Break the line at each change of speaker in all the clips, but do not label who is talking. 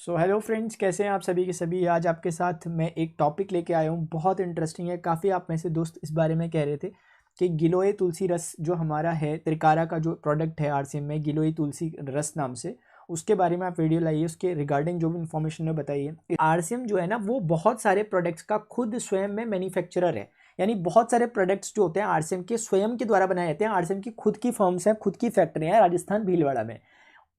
Hello friends, कैसे हैं आप सभी के सभी। आज आपके साथ मैं एक टॉपिक लेके आया हूँ, बहुत इंटरेस्टिंग है। काफ़ी आप में से दोस्त इस बारे में कह रहे थे कि गिलोय तुलसी रस जो हमारा है, त्रिकारा का जो प्रोडक्ट है आरसीएम में, गिलोय तुलसी रस नाम से, उसके बारे में आप वीडियो लाइए, उसके रिगार्डिंग जो भी इन्फॉर्मेशन है बताइए। आरसीएम जो है ना, वो बहुत सारे प्रोडक्ट्स का खुद स्वयं में मैन्युफैक्चरर है। यानी बहुत सारे प्रोडक्ट्स जो होते हैं आरसीएम के स्वयं के द्वारा बनाए जाते हैं। आरसीएम की खुद की फर्म्स हैं, खुद की फैक्ट्रियाँ हैं राजस्थान भीलवाड़ा में।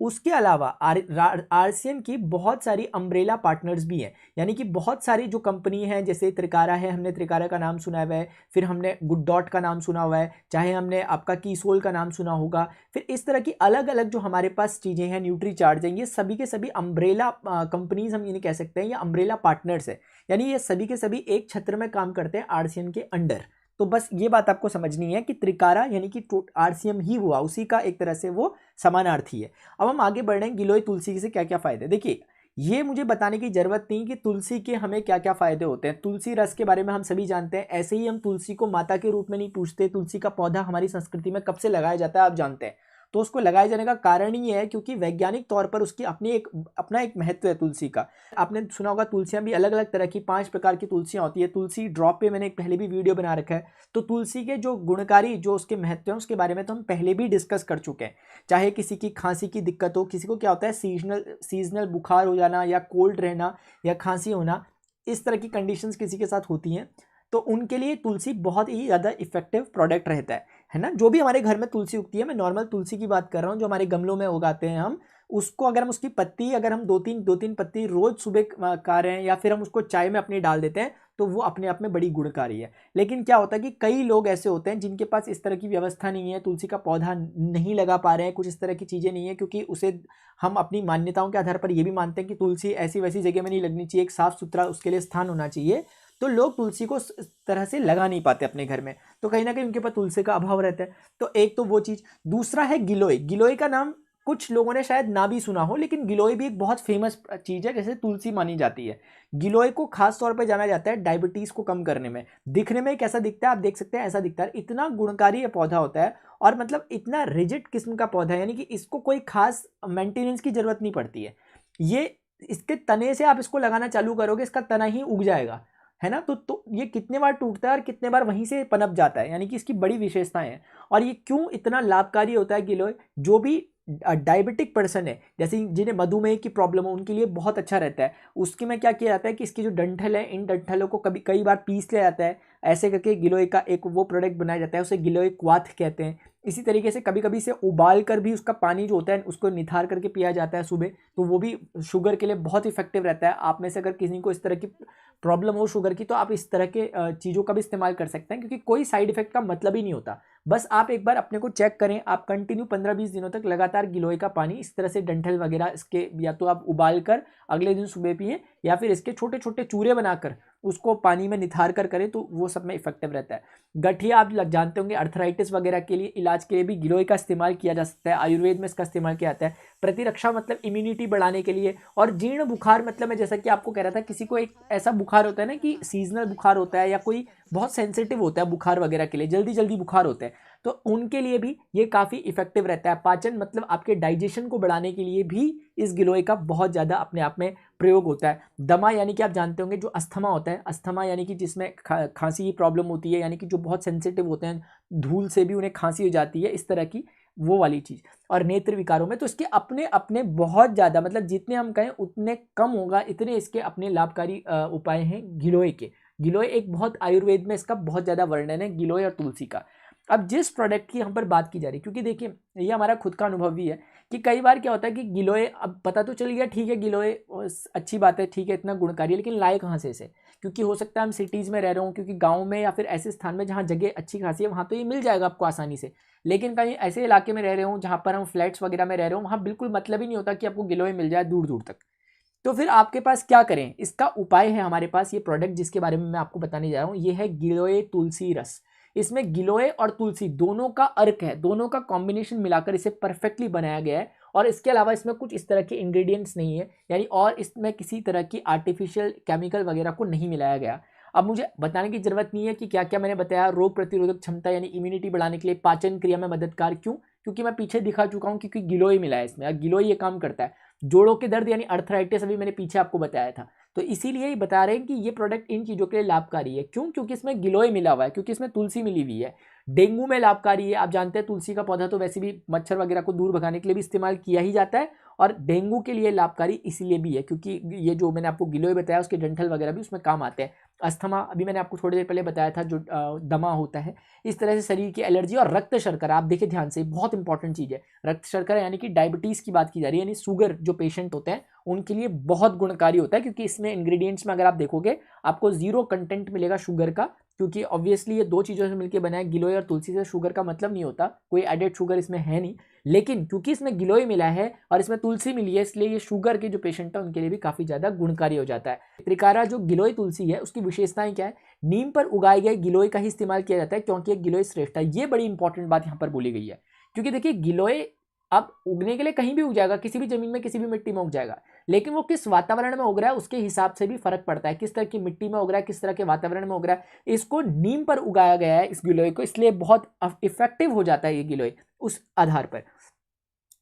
उसके अलावा आरसीएम की बहुत सारी अम्ब्रेला पार्टनर्स भी हैं। यानी कि बहुत सारी जो कंपनी है, जैसे त्रिकारा है, हमने त्रिकारा का नाम सुना हुआ है, फिर हमने गुड डॉट का नाम सुना हुआ है, चाहे हमने आपका कीसोल का नाम सुना होगा। फिर इस तरह की अलग अलग जो हमारे पास चीज़ें हैं, न्यूट्री चार्ज हैं, ये सभी के सभी अम्ब्रेला कंपनीज हम ये नहीं कह सकते हैं, ये अम्ब्रेला पार्टनर्स है। यानी ये सभी के सभी एक छत्र में काम करते हैं आरसीएम के अंडर। तो बस ये बात आपको समझनी है कि त्रिकारा यानी कि आरसीएम ही हुआ, उसी का एक तरह से वो समानार्थी है। अब हम आगे बढ़ रहे हैं, गिलोय तुलसी से क्या क्या फायदे। देखिए, ये मुझे बताने की जरूरत नहीं कि तुलसी के हमें क्या क्या फायदे होते हैं। तुलसी रस के बारे में हम सभी जानते हैं। ऐसे ही हम तुलसी को माता के रूप में नहीं पूछते। तुलसी का पौधा हमारी संस्कृति में कब से लगाया जाता है आप जानते हैं। तो उसको लगाए जाने का कारण ही है क्योंकि वैज्ञानिक तौर पर उसकी अपना एक महत्व है तुलसी का। आपने सुना होगा तुलसियां भी अलग अलग तरह की 5 प्रकार की तुलसियां होती है। तुलसी ड्रॉप पे मैंने एक पहले भी वीडियो बना रखा है। तो तुलसी के जो गुणकारी, जो उसके महत्व है, उसके बारे में तो हम पहले भी डिस्कस कर चुके हैं। चाहे किसी की खांसी की दिक्कत हो, किसी को क्या होता है सीजनल बुखार हो जाना, या कोल्ड रहना, या खांसी होना, इस तरह की कंडीशंस किसी के साथ होती हैं, तो उनके लिए तुलसी बहुत ही ज़्यादा इफेक्टिव प्रोडक्ट रहता है ना। जो भी हमारे घर में तुलसी उगती है, मैं नॉर्मल तुलसी की बात कर रहा हूँ, जो हमारे गमलों में उगाते हैं हम, उसको अगर हम उसकी पत्ती, अगर हम दो तीन पत्ती रोज सुबह खा रहे हैं, या फिर हम उसको चाय में अपनी डाल देते हैं, तो वो अपने आप में बड़ी गुणकारी है। लेकिन क्या होता है कि कई लोग ऐसे होते हैं जिनके पास इस तरह की व्यवस्था नहीं है, तुलसी का पौधा नहीं लगा पा रहे हैं, कुछ इस तरह की चीज़ें नहीं है, क्योंकि उसे हम अपनी मान्यताओं के आधार पर ये भी मानते हैं कि तुलसी ऐसी वैसी जगह में नहीं लगनी चाहिए, एक साफ सुथरा उसके लिए स्थान होना चाहिए। तो लोग तुलसी को इस तरह से लगा नहीं पाते अपने घर में, तो कहीं ना कहीं उनके पास तुलसी का अभाव रहता है। तो एक तो वो चीज़। दूसरा है गिलोय। गिलोय का नाम कुछ लोगों ने शायद ना भी सुना हो, लेकिन गिलोय भी एक बहुत फेमस चीज़ है, जैसे तुलसी मानी जाती है। गिलोय को खास तौर पर जाना जाता है डायबिटीज़ को कम करने में। दिखने में कैसा दिखता है आप देख सकते हैं, ऐसा दिखता है। इतना गुणकारी ये पौधा होता है, और मतलब इतना रिजिड किस्म का पौधा है, यानी कि इसको कोई खास मेंटेनेंस की जरूरत नहीं पड़ती है। ये इसके तने से आप इसको लगाना चालू करोगे, इसका तना ही उग जाएगा, है ना। तो ये कितने बार टूटता है और कितने बार वहीं से पनप जाता है, यानी कि इसकी बड़ी विशेषताएं हैं। और ये क्यों इतना लाभकारी होता है गिलोय, जो भी डायबिटिक पर्सन है, जैसे जिन्हें मधुमेह की प्रॉब्लम हो, उनके लिए बहुत अच्छा रहता है। उसके में क्या किया जाता है कि इसकी जो डंठल है, इन डंठलों को कई बार पीस लिया जाता है, ऐसे करके गिलोय का एक वो प्रोडक्ट बनाया जाता है, उसे गिलोय क्वाथ कहते हैं। इसी तरीके से कभी कभी इसे उबाल कर भी उसका पानी जो होता है उसको निथार करके पिया जाता है सुबह, तो वो भी शुगर के लिए बहुत इफेक्टिव रहता है। आप में से अगर किसी को इस तरह की प्रॉब्लम हो शुगर की, तो आप इस तरह के चीज़ों का भी इस्तेमाल कर सकते हैं, क्योंकि कोई साइड इफेक्ट का मतलब ही नहीं होता। बस आप एक बार अपने को चेक करें, आप कंटिन्यू 15-20 दिनों तक लगातार गिलोय का पानी इस तरह से डंठल वगैरह इसके, या तो आप उबाल कर अगले दिन सुबह पिए, या फिर इसके छोटे छोटे चूरे बनाकर उसको पानी में निथार कर करें, तो वो सब में इफेक्टिव रहता है। गठिया आप जानते होंगे, अर्थराइटिस वगैरह के लिए इलाज के लिए भी गिलोय का इस्तेमाल किया जा सकता है। आयुर्वेद में इसका इस्तेमाल किया जाता है। प्रतिरक्षा मतलब इम्यूनिटी बढ़ाने के लिए। और जीर्ण बुखार मतलब मैं जैसा कि आपको कह रहा था, किसी को एक ऐसा बुखार होता है ना कि सीजनल बुखार होता है, या कोई बहुत सेंसिटिव होता है बुखार वगैरह के लिए, जल्दी जल्दी बुखार होते हैं, तो उनके लिए भी ये काफ़ी इफेक्टिव रहता है। पाचन मतलब आपके डाइजेशन को बढ़ाने के लिए भी इस गिलोय का बहुत ज़्यादा अपने आप में प्रयोग होता है। दमा यानी कि आप जानते होंगे जो अस्थमा होता है, अस्थमा यानी कि जिसमें खांसी की प्रॉब्लम होती है, यानी कि जो बहुत सेंसिटिव होते हैं, धूल से भी उन्हें खांसी हो जाती है, इस तरह की वो वाली चीज़। और नेत्र विकारों में तो इसके अपने अपने बहुत ज़्यादा, मतलब जितने हम कहें उतने कम होगा, इतने इसके अपने लाभकारी उपाय हैं गिलोय के। गिलोय एक बहुत, आयुर्वेद में इसका बहुत ज़्यादा वर्णन है गिलोय और तुलसी का। अब जिस प्रोडक्ट की हम पर बात की जा रही है, क्योंकि देखिए ये हमारा खुद का अनुभव भी है कि कई बार क्या होता है कि गिलोय, अब पता तो चल गया, ठीक है गिलोय अच्छी बात है, ठीक है इतना गुणकारी है, लेकिन लाए कहाँ से इसे। क्योंकि हो सकता है हम सिटीज़ में रह रहे हो, क्योंकि गाँव में या फिर ऐसे स्थान में जहाँ जगह अच्छी खासी है, वहाँ तो ये मिल जाएगा आपको आसानी से। लेकिन कहीं ऐसे इलाके में रह रहे हो जहाँ पर हम फ्लैट्स वगैरह में रह रहे हो, वहाँ बिल्कुल मतलब ही नहीं होता कि आपको गिलोय मिल जाए दूर दूर तक। तो फिर आपके पास क्या करें, इसका उपाय है हमारे पास। ये प्रोडक्ट जिसके बारे में मैं आपको बताने जा रहा हूँ, ये है गिलोय तुलसी रस। इसमें गिलोय और तुलसी दोनों का अर्क है, दोनों का कॉम्बिनेशन मिलाकर इसे परफेक्टली बनाया गया है। और इसके अलावा इसमें कुछ इस तरह के इंग्रेडिएंट्स नहीं है, यानी और इसमें किसी तरह की आर्टिफिशियल केमिकल वगैरह को नहीं मिलाया गया। अब मुझे बताने की जरूरत नहीं है कि क्या क्या मैंने बताया। रोग प्रतिरोधक क्षमता यानी इम्यूनिटी बढ़ाने के लिए, पाचन क्रिया में मददगार, क्यों, क्योंकि मैं पीछे दिखा चुका हूँ, क्योंकि गिलोय मिला है इसमें, गिलोय ये काम करता है। जोड़ों के दर्द यानी अर्थराइटिस अभी मैंने पीछे आपको बताया था। तो इसीलिए ही बता रहे हैं कि ये प्रोडक्ट इन चीज़ों के लिए लाभकारी है। क्यों? क्योंकि इसमें गिलोय मिला हुआ है, क्योंकि इसमें तुलसी मिली हुई है। डेंगू में लाभकारी है। आप जानते हैं तुलसी का पौधा तो वैसे भी मच्छर वगैरह को दूर भगाने के लिए भी इस्तेमाल किया ही जाता है, और डेंगू के लिए लाभकारी इसलिए भी है क्योंकि ये जो मैंने आपको गिलोय बताया उसके डंठल वगैरह भी उसमें काम आते हैं। अस्थमा अभी मैंने आपको थोड़ी देर पहले बताया था, जो दमा होता है। इस तरह से शरीर की एलर्जी और रक्त शर्करा, आप देखिए ध्यान से, बहुत इंपॉर्टेंट चीज़ है। रक्त शर्करा यानी कि डायबिटीज़ की बात की जा रही है, यानी शुगर जो पेशेंट होते हैं उनके लिए बहुत गुणकारी होता है, क्योंकि इसमें इंग्रेडिएंट्स में अगर आप देखोगे आपको 0 कंटेंट मिलेगा शुगर का, क्योंकि ऑब्वियसली ये दो चीज़ों से मिलकर बना है। गिलोय और तुलसी से शुगर का मतलब नहीं होता, कोई एडेड शुगर इसमें है नहीं, लेकिन क्योंकि इसमें गिलोय मिला है और इसमें तुलसी मिली है, इसलिए ये शुगर के जो पेशेंट है उनके लिए भी काफ़ी ज़्यादा गुणकारी हो जाता है। त्रिकारा जो गिलोय तुलसी है उसकी विशेषताएं क्या है? नीम पर उगाए गए गिलोय का ही इस्तेमाल किया जाता है, क्योंकि ये गिलोय श्रेष्ठ है। ये बड़ी इंपॉर्टेंट बात यहाँ पर बोली गई है, क्योंकि देखिए गिलोय अब उगने के लिए कहीं भी उग जाएगा, किसी भी जमीन में किसी भी मिट्टी में उग जाएगा, लेकिन वो किस वातावरण में उग रहा है उसके हिसाब से भी फर्क पड़ता है। किस तरह की मिट्टी में उग रहा है, किस तरह के वातावरण में उग रहा है। इसको नीम पर उगाया गया है इस गिलोय को, इसलिए बहुत इफेक्टिव हो जाता है ये गिलोय उस आधार पर।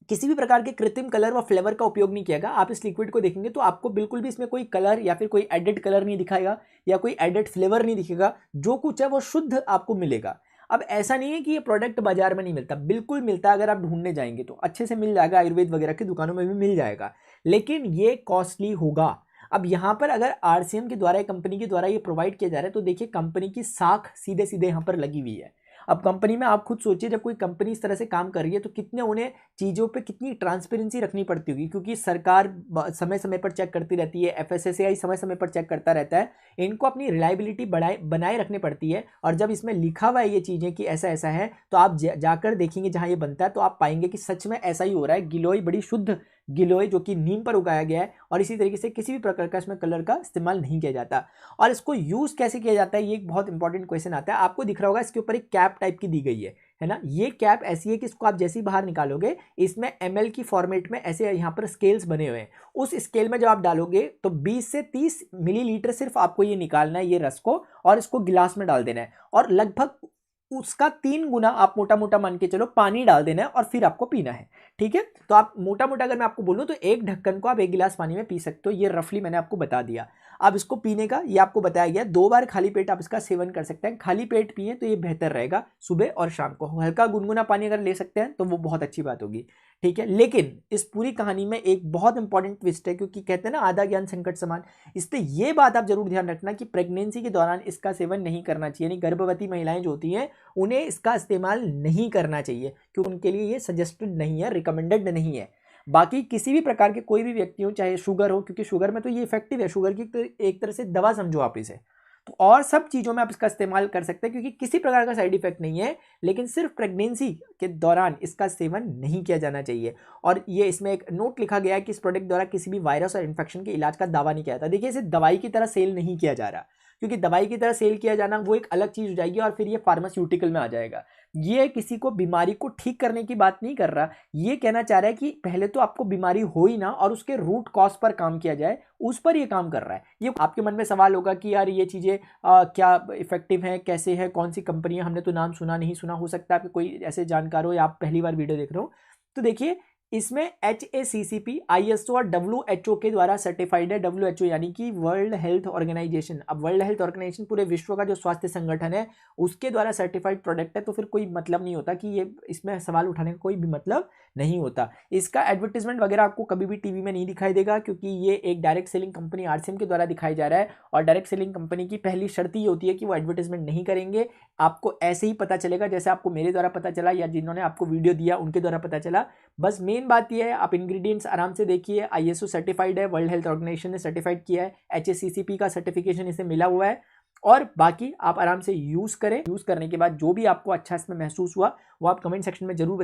किसी भी प्रकार के कृत्रिम कलर व फ्लेवर का उपयोग नहीं किया गया। आप इस लिक्विड को देखेंगे तो आपको बिल्कुल भी इसमें कोई कलर या फिर कोई एडेड कलर नहीं दिखाएगा या कोई एडेड फ्लेवर नहीं दिखेगा। जो कुछ है वो शुद्ध आपको मिलेगा। अब ऐसा नहीं है कि ये प्रोडक्ट बाजार में नहीं मिलता, बिल्कुल मिलता है। अगर आप ढूंढने जाएंगे तो अच्छे से मिल जाएगा, आयुर्वेद वगैरह की दुकानों में भी मिल जाएगा, लेकिन ये कॉस्टली होगा। अब यहाँ पर अगर आरसीएम के द्वारा, कंपनी के द्वारा ये प्रोवाइड किया जा रहा है, तो देखिए कंपनी की साख सीधे सीधे यहाँ पर लगी हुई है। अब कंपनी में आप खुद सोचिए, जब कोई कंपनी इस तरह से काम कर रही है तो कितने उन्हें चीज़ों पे कितनी ट्रांसपेरेंसी रखनी पड़ती होगी, क्योंकि सरकार समय समय पर चेक करती रहती है, एफएसएसएआई समय समय पर चेक करता रहता है। इनको अपनी रिलायबिलिटी बनाए रखनी पड़ती है। और जब इसमें लिखा हुआ है ये चीज़ें कि ऐसा ऐसा है, तो आप जाकर देखेंगे जहाँ ये बनता है तो आप पाएंगे कि सच में ऐसा ही हो रहा है। गिलोय बड़ी शुद्ध गिलोय जो कि नीम पर उगाया गया है, और इसी तरीके से किसी भी प्रकार का इसमें कलर का इस्तेमाल नहीं किया जाता। और इसको यूज़ कैसे किया जाता है, ये एक बहुत इंपॉर्टेंट क्वेश्चन आता है। आपको दिख रहा होगा इसके ऊपर एक कैप टाइप की दी गई है ना। ये कैप ऐसी है कि इसको आप जैसे ही बाहर निकालोगे, इसमें ml की फॉर्मेट में ऐसे यहाँ पर स्केल्स बने हुए हैं। उस स्केल में जब आप डालोगे तो 20 से 30 मिलीलीटर सिर्फ आपको ये निकालना है, ये रस को, और इसको गिलास में डाल देना है, और लगभग उसका 3 गुना आप मोटा मोटा मान के चलो पानी डाल देना है, और फिर आपको पीना है। ठीक है, तो आप मोटा मोटा अगर मैं आपको बोलूं तो एक ढक्कन को आप 1 गिलास पानी में पी सकते हो। ये रफली मैंने आपको बता दिया। अब इसको पीने का ये आपको बताया गया, 2 बार खाली पेट आप इसका सेवन कर सकते हैं। खाली पेट पिए तो ये बेहतर रहेगा, सुबह और शाम को। हल्का गुनगुना पानी अगर ले सकते हैं तो वो बहुत अच्छी बात होगी। ठीक है, लेकिन इस पूरी कहानी में एक बहुत इंपॉर्टेंट ट्विस्ट है, क्योंकि कहते हैं ना आधा ज्ञान संकट समान। इसलिए ये बात आप जरूर ध्यान रखना कि प्रेगनेंसी के दौरान इसका सेवन नहीं करना चाहिए, यानी गर्भवती महिलाएं जो होती हैं उन्हें इसका इस्तेमाल नहीं करना चाहिए, क्योंकि उनके लिए ये सजेस्टेड नहीं है, रिकमेंडेड नहीं है। बाकी किसी भी प्रकार के कोई भी व्यक्ति हो, चाहे शुगर हो, क्योंकि शुगर में तो ये इफेक्टिव है, शुगर की एक तरह से दवा समझो आप इसे, तो और सब चीज़ों में आप इसका इस्तेमाल कर सकते हैं, क्योंकि किसी प्रकार का साइड इफेक्ट नहीं है। लेकिन सिर्फ प्रेगनेंसी के दौरान इसका सेवन नहीं किया जाना चाहिए। और ये इसमें एक नोट लिखा गया है कि इस प्रोडक्ट द्वारा किसी भी वायरस और इन्फेक्शन के इलाज का दावा नहीं किया जाता। देखिए, इसे दवाई की तरह सेल नहीं किया जा रहा, क्योंकि दवाई की तरह सेल किया जाना वो एक अलग चीज़ हो जाएगी, और फिर ये फार्मास्यूटिकल में आ जाएगा। ये किसी को बीमारी को ठीक करने की बात नहीं कर रहा, ये कहना चाह रहा है कि पहले तो आपको बीमारी हो ही ना, और उसके रूट कॉज पर काम किया जाए, उस पर ये काम कर रहा है। ये आपके मन में सवाल होगा कि यार ये चीज़ें क्या इफेक्टिव हैं, कैसे है, कौन सी कंपनियां, हमने तो नाम सुना नहीं सुना, हो सकता है आपके कोई ऐसे जानकार हो या आप पहली बार वीडियो देख रहे हो। तो देखिए, इसमें HACCP, ISO और WHO के द्वारा सर्टिफाइड है। WHO यानी कि वर्ल्ड हेल्थ ऑर्गेनाइजेशन। अब वर्ल्ड हेल्थ ऑर्गेनाइजेशन पूरे विश्व का जो स्वास्थ्य संगठन है उसके द्वारा सर्टिफाइड प्रोडक्ट है, तो फिर कोई मतलब नहीं होता कि ये इसमें सवाल उठाने का कोई भी मतलब नहीं होता। इसका एडवर्टीजमेंट वगैरह आपको कभी भी टीवी में नहीं दिखाई देगा, क्योंकि ये एक डायरेक्ट सेलिंग कंपनी आरसीएम के द्वारा दिखाई जा रहा है। और डायरेक्ट सेलिंग कंपनी की पहली शर्त ये होती है कि वो एडवर्टीजमेंट नहीं करेंगे। आपको ऐसे ही पता चलेगा जैसे आपको मेरे द्वारा पता चला या जिन्होंने आपको वीडियो दिया उनके द्वारा पता चला। बस मेन बात यह है, आप इंग्रेडिएंट्स आराम से देखिए। ISO सर्टिफाइड है, वर्ल्ड हेल्थ ऑर्गेनाइजेशन ने सर्टिफाइड किया है, HACCP का सर्टिफिकेशन इसे मिला हुआ है, और बाकी आप आराम से यूज़ करें। यूज़ करने के बाद जो भी आपको अच्छा इसमें महसूस हुआ वो आप कमेंट सेक्शन में जरूर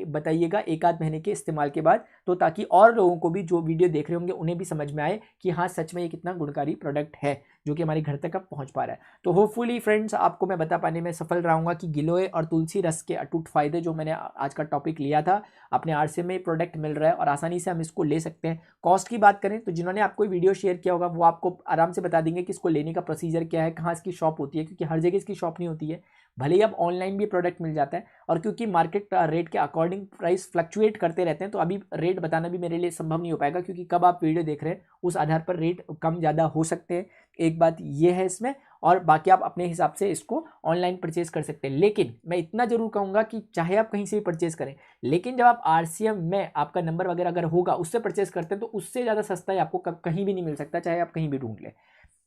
बताइएगा 1 आध महीने के इस्तेमाल के बाद, तो ताकि और लोगों को भी जो वीडियो देख रहे होंगे उन्हें भी समझ में आए कि हाँ सच में ये कितना गुणकारी प्रोडक्ट है। जो कि हमारे घर तक अब पहुँच पा रहा है। तो होपफुली फ्रेंड्स आपको मैं बता पाने में सफल रहूँगा कि गिलोय और तुलसी रस के अटूट फ़ायदे जो मैंने आज का टॉपिक लिया था, अपने आरसीएम में प्रोडक्ट मिल रहा है और आसानी से हम इसको ले सकते हैं। कॉस्ट की बात करें तो जिन्होंने आपको वीडियो शेयर किया होगा वो आपको आराम से बता देंगे कि इसको लेने का प्रोसीजर क्या है, कहाँ इसकी शॉप होती है, क्योंकि हर जगह इसकी शॉप नहीं होती है। भले ही अब ऑनलाइन भी प्रोडक्ट मिल जाता है, और क्योंकि मार्केट रेट के अकॉर्डिंग प्राइस फ्लक्चुएट करते रहते हैं, तो अभी रेट बताना भी मेरे लिए संभव नहीं हो पाएगा, क्योंकि कब आप वीडियो देख रहे हैं उस आधार पर रेट कम ज़्यादा हो सकते हैं। एक बात ये है इसमें, और बाकी आप अपने हिसाब से इसको ऑनलाइन परचेज कर सकते हैं। लेकिन मैं इतना जरूर कहूँगा कि चाहे आप कहीं से भी परचेज करें, लेकिन जब आप आरसीएम में आपका नंबर वगैरह अगर होगा उससे परचेज करते हैं तो उससे ज़्यादा सस्ता ही आपको कहीं भी नहीं मिल सकता, चाहे आप कहीं भी ढूंढ लें।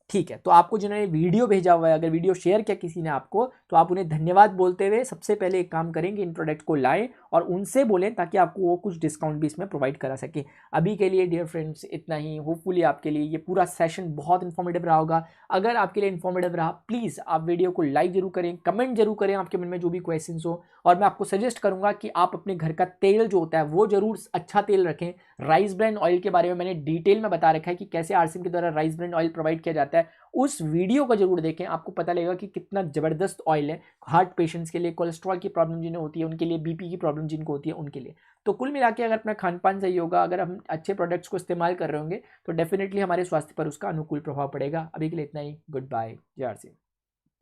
ठीक है, तो आपको जिन्होंने वीडियो भेजा हुआ है, अगर वीडियो शेयर किया किसी ने आपको, तो आप उन्हें धन्यवाद बोलते हुए सबसे पहले एक काम करेंगे, इन प्रोडक्ट को लाएं और उनसे बोलें ताकि आपको वो कुछ डिस्काउंट भी इसमें प्रोवाइड करा सके। अभी के लिए डियर फ्रेंड्स इतना ही। होपफुली आपके लिए ये पूरा सेशन बहुत इन्फॉर्मेटिव रहा होगा। अगर आपके लिए इन्फॉर्मेटिव रहा, प्लीज़ आप वीडियो को लाइक जरूर करें, कमेंट जरूर करें आपके मन में जो भी क्वेश्चन हो, और मैं आपको सजेस्ट करूंगा कि आप अपने घर का तेल जो होता है वो जरूर अच्छा तेल रखें। राइस ब्रांड ऑयल के बारे में मैंने डिटेल में बता रखा है कि कैसे आरसीएम के द्वारा राइस ब्रांड ऑयल प्रोवाइड किया जाता है। उस वीडियो को जरूर देखें, आपको पता लगेगा कि कितना जबरदस्त ऑयल है हार्ट पेशेंट्स के लिए, कोलेस्ट्रॉल की प्रॉब्लम जिन्हें होती है उनके लिए, बीपी की प्रॉब्लम जिनको होती है उनके लिए। तो कुल मिला के अगर अपना खान पान सही होगा, अगर हम अच्छे प्रोडक्ट्स को इस्तेमाल कर रहे होंगे, तो डेफिनेटली हमारे स्वास्थ्य पर उसका अनुकूल प्रभाव पड़ेगा। अभी के लिए इतना ही। Goodbye. जय आर सी।